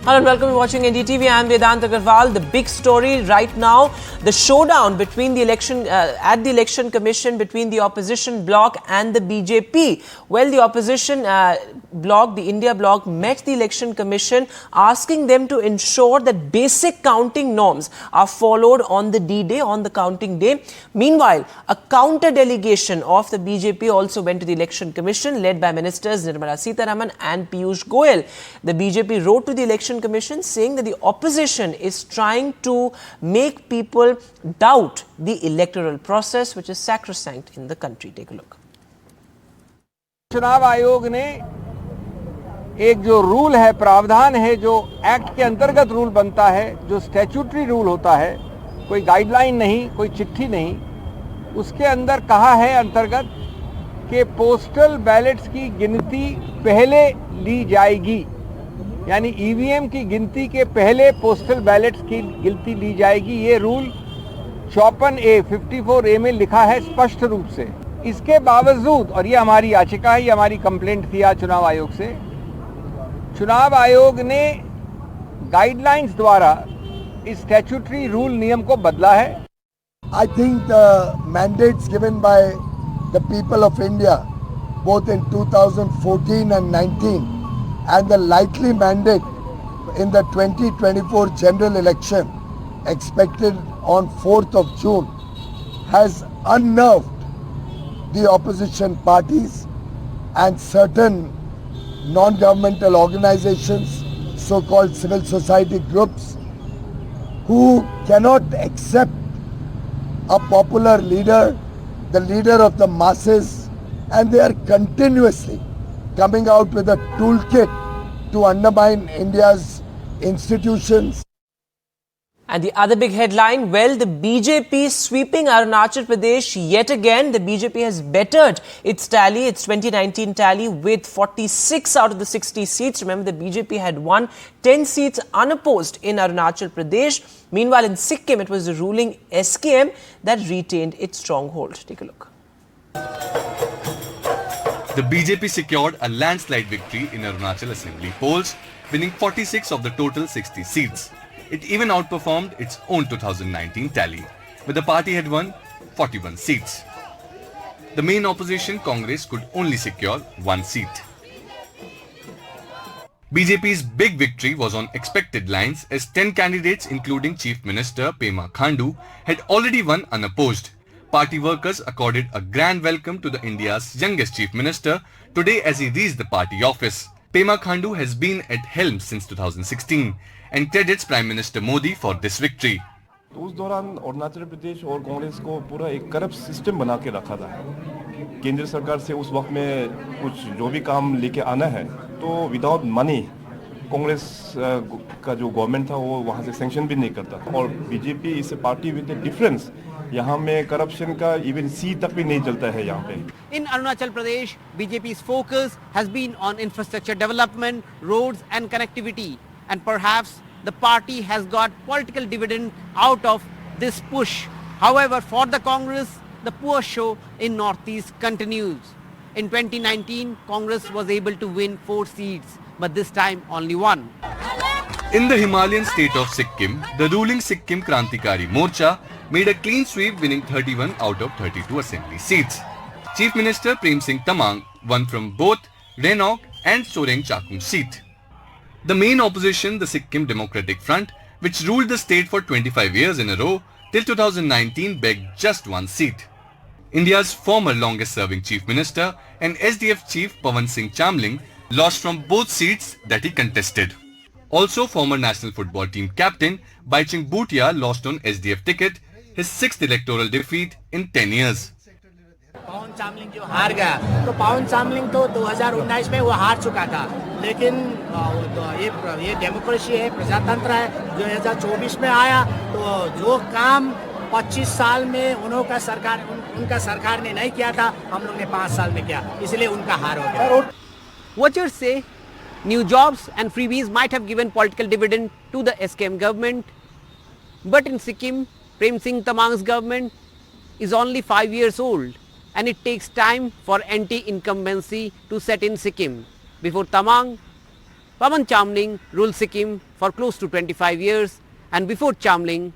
Hello and welcome to watching NDTV. I am Vedant Agarwal. The big story right now, the showdown between the election at the election commission between the opposition bloc and the BJP. Well, the opposition bloc, the India bloc, met the election commission asking them to ensure that basic counting norms are followed on the D-Day, on the counting day. Meanwhile, a counter delegation of the BJP also went to the election commission led by ministers Nirmala Sitharaman and Piyush Goyal. The BJP wrote to the election commission saying that the opposition is trying to make people doubt the electoral process, which is sacrosanct in the country. Take a look. चुनाव आयोग ने एक जो rule है, प्रावधान है, जो act के अंतर्गत रूल बनता है, जो स्टैट्यूटरी रूल होता है, कोई गाइडलाइन नहीं, कोई चिट्ठी नहीं, उसके अंदर कहा है अंतर्गत कि पोस्टल बैलेट्स की गिनती पहले ली जाएगी, यानी ईवीएम की गिनती के पहले पोस्टल बैलेट्स की गिनती ली जाएगी। ये रूल 54A 54A में लिखा है स्पष्ट रूप से। इसके बावजूद, और ये हमारी याचिका है, ये हमारी कंप्लेंट थी आज चुनाव आयोग से, चुनाव आयोग ने गाइडलाइंस द्वारा इस स्टैट्यूटरी रूल नियम को बदला है। I think the mandates given by the people of India both in 2014 and 19 and the likely mandate in the 2024 general election expected on 4th of June has unnerved the opposition parties and certain non-governmental organizations, so-called civil society groups, who cannot accept a popular leader, the leader of the masses, and they are continuously coming out with a toolkit to undermine India's institutions. And the other big headline, well, the BJP sweeping Arunachal Pradesh yet again. The BJP has bettered its tally, its 2019 tally, with 46 out of the 60 seats. Remember, the BJP had won 10 seats unopposed in Arunachal Pradesh. Meanwhile, in Sikkim, it was the ruling SKM that retained its stronghold. Take a look. The BJP secured a landslide victory in Arunachal Assembly polls, winning 46 of the total 60 seats. It even outperformed its own 2019 tally, where the party had won 41 seats. The main opposition, Congress, could only secure one seat. BJP's big victory was on expected lines as 10 candidates, including Chief Minister Pema Khandu, had already won unopposed. Party workers accorded a grand welcome to India's youngest Chief Minister today as he reached the party office. Pema Khandu has been at helm since 2016 and credits Prime Minister Modi for this victory. उस दौरान अरुणाचल प्रदेश और कांग्रेस को पूरा एक corrupt system बना के रखा था। केंद्र सरकार से उस वक्त में कुछ जो भी काम लेके आना है तो विदाउट मनी कांग्रेस का जो गवर्नमेंट था वो वहाँ से सैंक्शन भी नहीं करता था। और बीजेपी इस पार्टी विद द डिफरेंस, यहाँ में करप्शन का इवन सी तक भी नहीं चलता है यहाँ पे। In Arunachal Pradesh, BJP's focus has been on infrastructure development, roads and connectivity, and perhaps the party has got political dividend out of this push. However, for the Congress, the poor show in Northeast continues. In 2019, Congress was able to win 4 seats, but this time only 1. In the Himalayan state of Sikkim, the ruling Sikkim Krantikari Morcha made a clean sweep, winning 31 out of 32 assembly seats. Chief Minister Prem Singh Tamang won from both Renok and Soreng Chakung seat. The main opposition, the Sikkim Democratic Front, which ruled the state for 25 years in a row till 2019, begged just one seat. India's former longest-serving Chief Minister and SDF Chief Pawan Singh Chamling lost from both seats that he contested. Also, former national football team captain Baichung Bhutia lost on SDF ticket, his 6th electoral defeat in 10 years. पवन चामलिंग जो हार गया, तो पवन चामलिंग तो 2019 में वो हार चुका था, लेकिन ये डेमोक्रेसी है, प्रजातंत्र है। 2024 में आया तो जो काम 25 साल में उनका सरकार ने नहीं किया था, हम लोग ने 5 साल में किया, इसलिए उनका हार हो गया। Watchers say new jobs and freebies might have given political dividend to the SKM government, but in Sikkim, Prem Singh Tamang's government is only 5 years old, and it takes time for anti-incumbency to set in Sikkim before Tamang Pawan Chamling ruled Sikkim for close to 25 years, and before Chamling,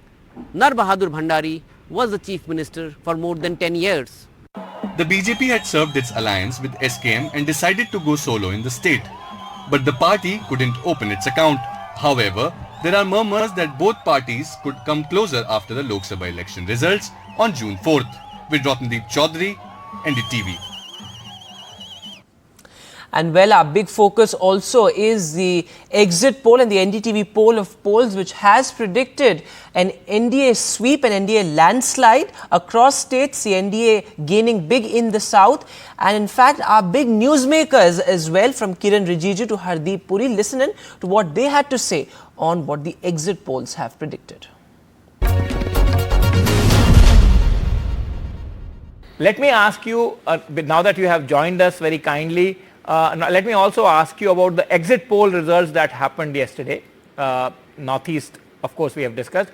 Nar Bahadur Bhandari was the chief minister for more than 10 years. The BJP had served its alliance with SKM and decided to go solo in the state. But the party couldn't open its account. However, there are murmurs that both parties could come closer after the Lok Sabha election results on June 4th. With Ratnadeep Chaudhary, NDTV. And well, our big focus also is the exit poll and the NDTV poll of polls, which has predicted an NDA sweep, an NDA landslide across states, the NDA gaining big in the south. And in fact, our big newsmakers as well, from Kiran Rijiju to Hardeep Puri, listen in to what they had to say on what the exit polls have predicted. Let me ask you, now that you have joined us very kindly, let me also ask you about the exit poll results that happened yesterday. Northeast, of course, we have discussed.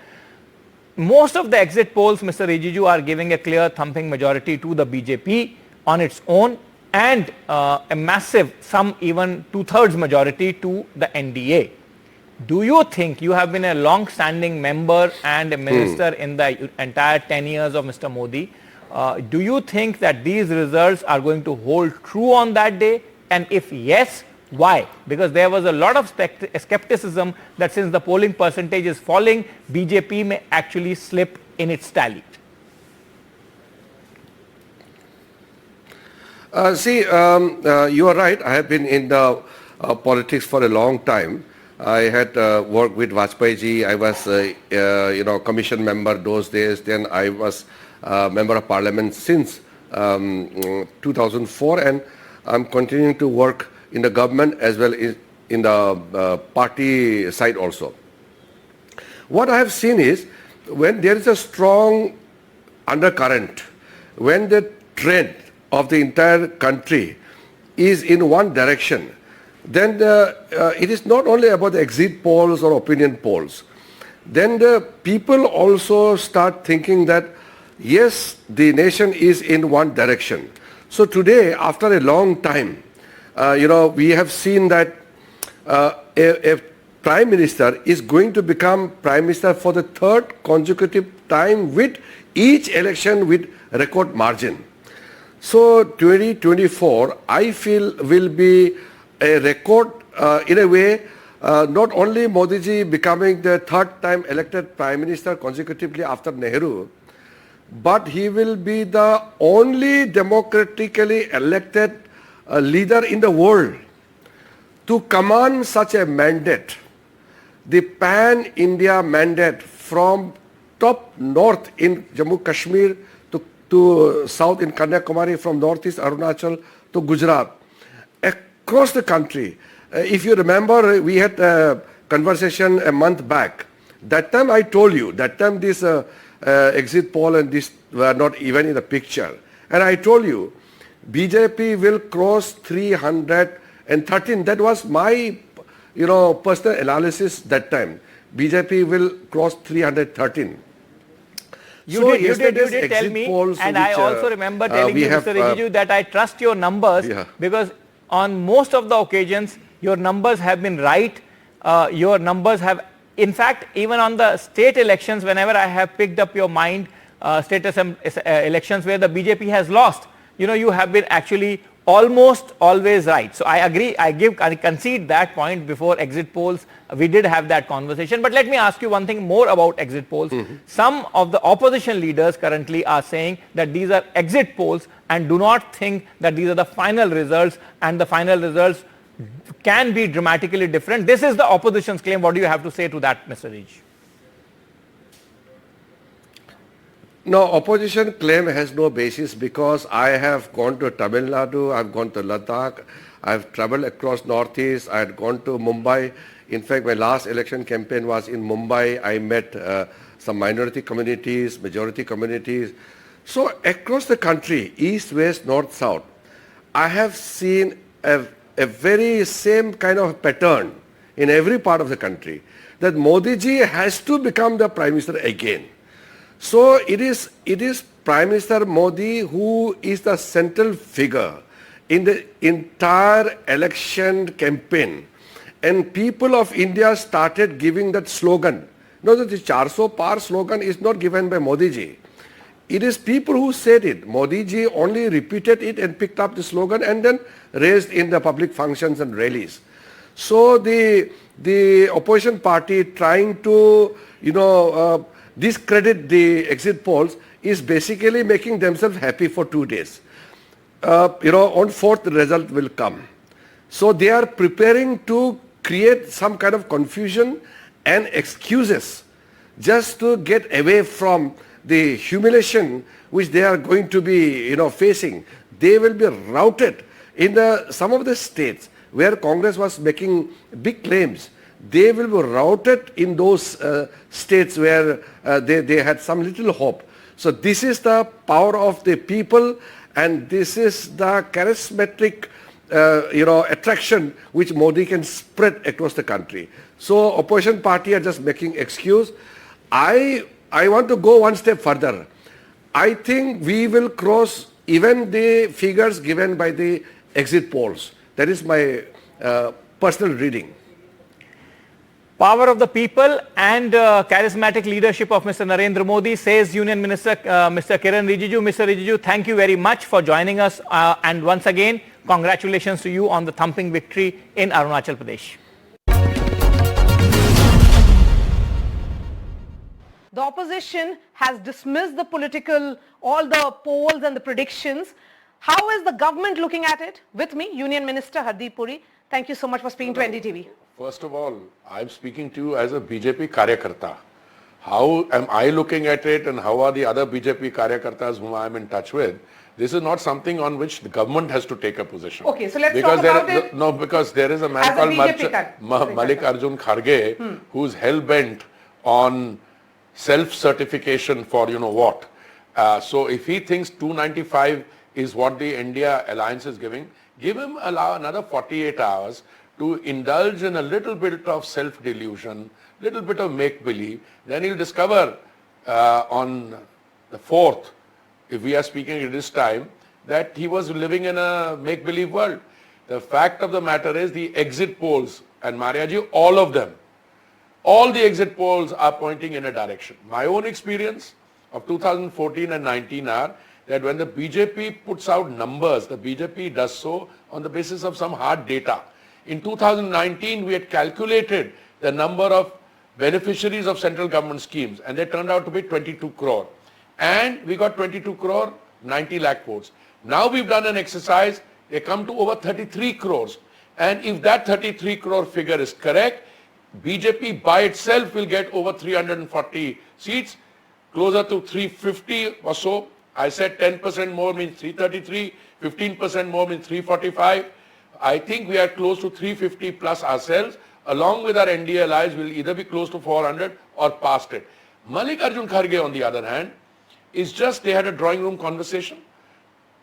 Most of the exit polls, Mr. Rijiju, are giving a clear thumping majority to the BJP on its own, and a massive, some even 2/3 majority to the NDA. Do you think, you have been a long-standing member and a minister in the entire 10 years of Mr. Modi, do you think that these results are going to hold true on that day? And if yes, why? Because there was a lot of skepticism that since the polling percentage is falling, BJP may actually slip in its tally. You are right. I have been in the politics for a long time. I had worked with Vajpayee ji. I was, commission member those days. Then I was member of parliament since 2004, and I'm continuing to work in the government as well as in the party side also. What I have seen is when there is a strong undercurrent, when the trend of the entire country is in one direction, then it is not only about the exit polls or opinion polls. Then the people also start thinking that yes, the nation is in one direction. So today, after a long time, we have seen that a prime minister is going to become prime minister for the third consecutive time with each election with record margin. So 2024, I feel, will be a record in a way, not only Modi ji becoming the third time elected prime minister consecutively after Nehru, but he will be the only democratically elected leader in the world to command such a mandate, the pan-India mandate from top north in Jammu Kashmir to south in Kanyakumari, from northeast Arunachal to Gujarat, across the country. If you remember, we had a conversation a month back. That time I told you, that time this exit poll and this were not even in the picture. And I told you, BJP will cross 313. That was my, personal analysis that time. BJP will cross 313. You did tell me, and I also remember telling you, Mr. Rijiju, that I trust your numbers, because on most of the occasions, your numbers have been right. Your numbers have, in fact, even on the state elections, whenever I have picked up your mind, state elections where the BJP has lost, you have been actually almost always right. So I agree, I concede that point. Before exit polls, we did have that conversation. But let me ask you one thing more about exit polls. Some of the opposition leaders currently are saying that these are exit polls and do not think that these are the final results, and the final results can be dramatically different. This is the opposition's claim. What do you have to say to that, Mr. Rij? No, opposition claim has no basis, because I have gone to Tamil Nadu, I've gone to Ladakh, I've traveled across Northeast, I had gone to Mumbai. In fact, my last election campaign was in Mumbai. I met some minority communities, majority communities. So across the country, east, west, north, south, I have seen a very same kind of pattern in every part of the country, that Modi ji has to become the prime minister again. So it is Prime Minister Modi who is the central figure in the entire election campaign. and people of India started giving that slogan. No, the 400 par slogan is not given by Modi ji. It is people who said it. Modi ji only repeated it and picked up the slogan and then raised in the public functions and rallies. So the opposition party trying to, discredit the exit polls is basically making themselves happy for 2 days. On 4th the result will come. So they are preparing to create some kind of confusion and excuses just to get away from the humiliation which they are going to be, facing. They will be routed in some of the states where Congress was making big claims. They will be routed in those states where they had some little hope. So this is the power of the people, and this is the charismatic attraction which Modi can spread across the country. So opposition party are just making excuse. I want to go one step further. I think we will cross even the figures given by the exit polls. That is my personal reading. Power of the people and charismatic leadership of Mr. Narendra Modi, says Union Minister Mr. Kiren Rijiju. Mr. Rijiju, thank you very much for joining us, and once again, congratulations to you on the thumping victory in Arunachal Pradesh. The opposition has dismissed all the polls and the predictions. How is the government looking at it? With me, Union Minister Hardeep Puri. Thank you so much for speaking to NDTV. First of all, I'm speaking to you as a BJP Karyakarta. How am I looking at it, and how are the other BJP Karyakartas whom I'm in touch with? This is not something on which the government has to take a position. Okay, so let's talk about it. No, because there is a man called Mallikarjun Kharge who's hell-bent on self-certification for what. So if he thinks 295 is what the India alliance is giving, give him another 48 hours to indulge in a little bit of self-delusion, little bit of make-believe. Then he'll discover on the 4th, if we are speaking at this time, that he was living in a make-believe world. The fact of the matter is the exit polls, and Mariaji, all of them, all the exit polls are pointing in a direction. My own experience of 2014 and 19 are that when the BJP puts out numbers, the BJP does so on the basis of some hard data. In 2019, we had calculated the number of beneficiaries of central government schemes, and they turned out to be 22 crore. And we got 22 crore, 90 lakh votes. Now we've done an exercise, they come to over 33 crores. And if that 33 crore figure is correct, BJP by itself will get over 340 seats, closer to 350 or so. I said 10% more means 333, 15% more means 345. I think we are close to 350 plus ourselves. Along with our NDA allies, will either be close to 400 or past it. Mallikarjun Kharge, on the other hand, is just, they had a drawing room conversation.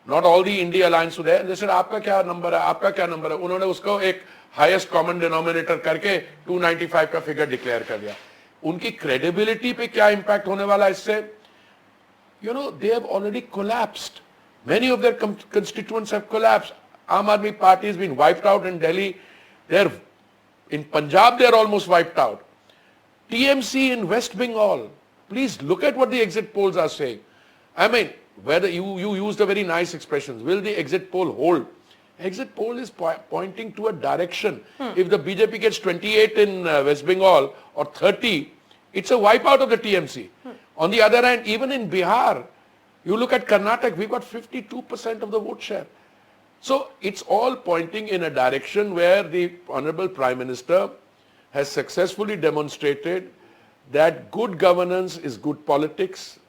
Not all the India alliance were there. And they said, "Aapka kya number hai? Aapka kya number hai?" Unhone usko ek highest common denominator करके 295 का figure declare कर दिया. उनकी credibility पे क्या impact होने वाला इससे? They have already collapsed. Many of their constituents have collapsed. Aam Aadmi Party has been wiped out in Delhi. In Punjab, they're almost wiped out. TMC in West Bengal. Please look at what the exit polls are saying. I mean, whether you used a very nice expression. Will the exit poll hold? Exit poll is pointing to a direction. If the BJP gets 28 in West Bengal or 30, it's a wipeout of the TMC. On the other hand, even in Bihar, you look at Karnataka, we've got 52% of the vote share. So it's all pointing in a direction where the Honorable Prime Minister has successfully demonstrated that good governance is good politics,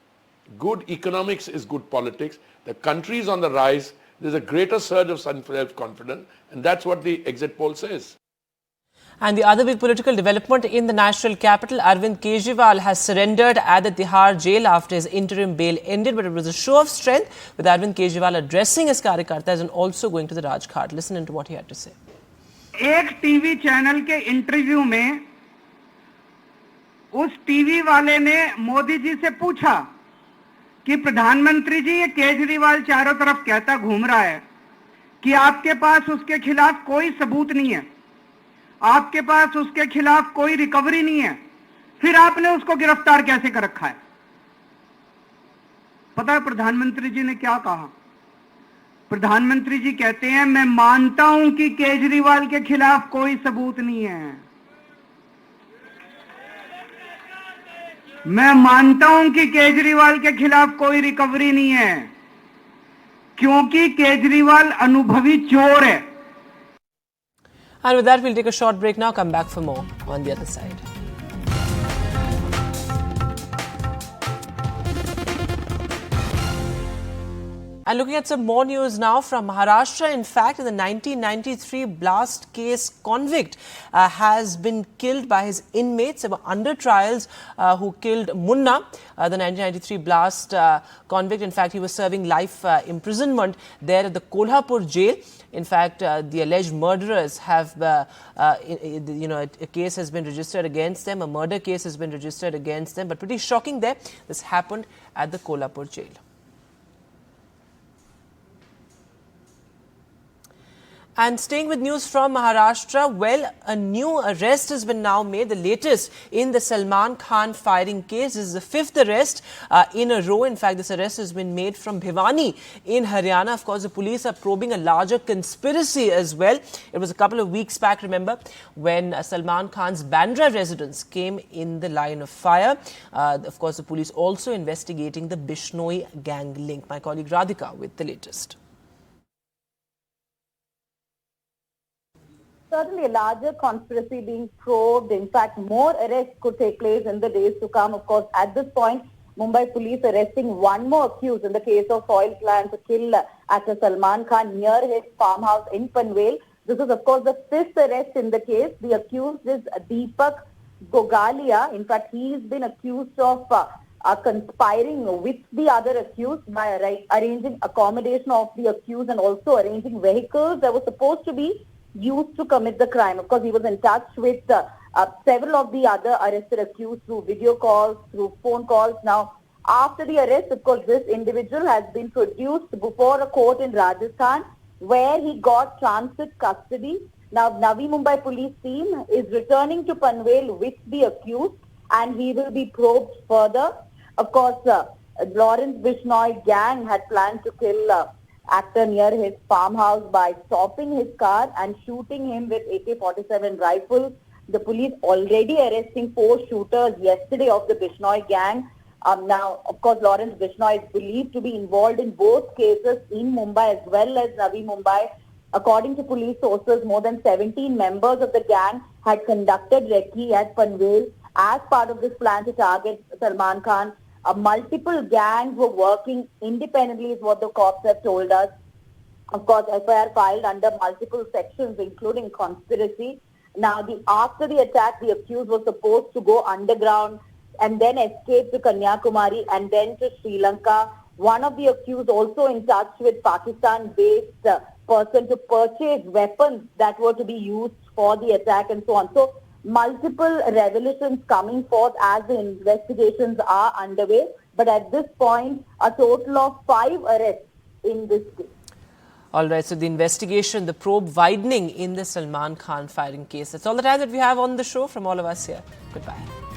good economics is good politics, the country is on the rise, there's a greater surge of self-confidence, and that's what the exit poll says. And the other big political development in the national capital, Arvind Kejriwal has surrendered at the Tihar jail after his interim bail ended, but it was a show of strength with Arvind Kejriwal addressing his Karyakartas and also going to the Rajghat. Listen into what he had to say. एक TV channel के interview में उस TV वाले ने मोदी जी से पूछा कि प्रधानमंत्री जी, ये केजरीवाल चारों तरफ कहता घूम रहा है कि आपके पास उसके खिलाफ कोई सबूत नहीं है, आपके पास उसके खिलाफ कोई रिकवरी नहीं है, फिर आपने उसको गिरफ्तार कैसे कर रखा है? पता है प्रधानमंत्री जी ने क्या कहा? प्रधानमंत्री जी कहते हैं मैं मानता हूं कि केजरीवाल के खिलाफ कोई सबूत नहीं है, मैं मानता हूं कि केजरीवाल के खिलाफ कोई रिकवरी नहीं है, क्योंकि केजरीवाल अनुभवी चोर है। And with that, we'll take a short break now. Come back for more on the other side. And looking at some more news now from Maharashtra. In fact, in the 1993 blast case, convict has been killed by his inmates. They were under trials who killed Munna, the 1993 blast convict. In fact, he was serving life imprisonment there at the Kolhapur jail. In fact, the alleged murderers have, a case has been registered against them. A murder case has been registered against them. But pretty shocking there. This happened at the Kolhapur jail. And staying with news from Maharashtra, well, a new arrest has been now made, the latest in the Salman Khan firing case. This is the fifth arrest in a row. In fact, this arrest has been made from Bhiwani in Haryana. Of course, the police are probing a larger conspiracy as well. It was a couple of weeks back, remember, when Salman Khan's Bandra residence came in the line of fire. Of course, the police also investigating the Bishnoi gang link. My colleague Radhika with the latest. Certainly a larger conspiracy being probed. In fact, more arrests could take place in the days to come. Of course, at this point, Mumbai police arresting one more accused in the case of foil plan to kill actor Salman Khan near his farmhouse in Panvel. This is, of course, the fifth arrest in the case. The accused is Deepak Gogalia. In fact, he's been accused of conspiring with the other accused by arranging accommodation of the accused and also arranging vehicles that were supposed to be used to commit the crime. Of course, he was in touch with several of the other arrested accused through video calls, through phone calls. Now, after the arrest, of course, this individual has been produced before a court in Rajasthan where he got transit custody. Now, Navi Mumbai police team is returning to Panvel with the accused and he will be probed further. Of course, Lawrence Bishnoi gang had planned to kill actor near his farmhouse by stopping his car and shooting him with AK-47 rifle. The police already arresting 4 shooters yesterday of the Bishnoi gang. Now, of course, Lawrence Bishnoi is believed to be involved in both cases in Mumbai as well as Navi Mumbai. According to police sources, more than 17 members of the gang had conducted recce at Panvel as part of this plan to target Salman Khan. Multiple gangs were working independently is what the cops have told us. Of course, FIR filed under multiple sections, including conspiracy. Now, after the attack, the accused was supposed to go underground and then escape to Kanyakumari and then to Sri Lanka. One of the accused also in touch with Pakistan-based person to purchase weapons that were to be used for the attack and so on. So, multiple revelations coming forth as the investigations are underway. But at this point, a total of 5 arrests in this case. All right, so the investigation, the probe widening in the Salman Khan firing case. That's all the time that we have on the show from all of us here. Goodbye.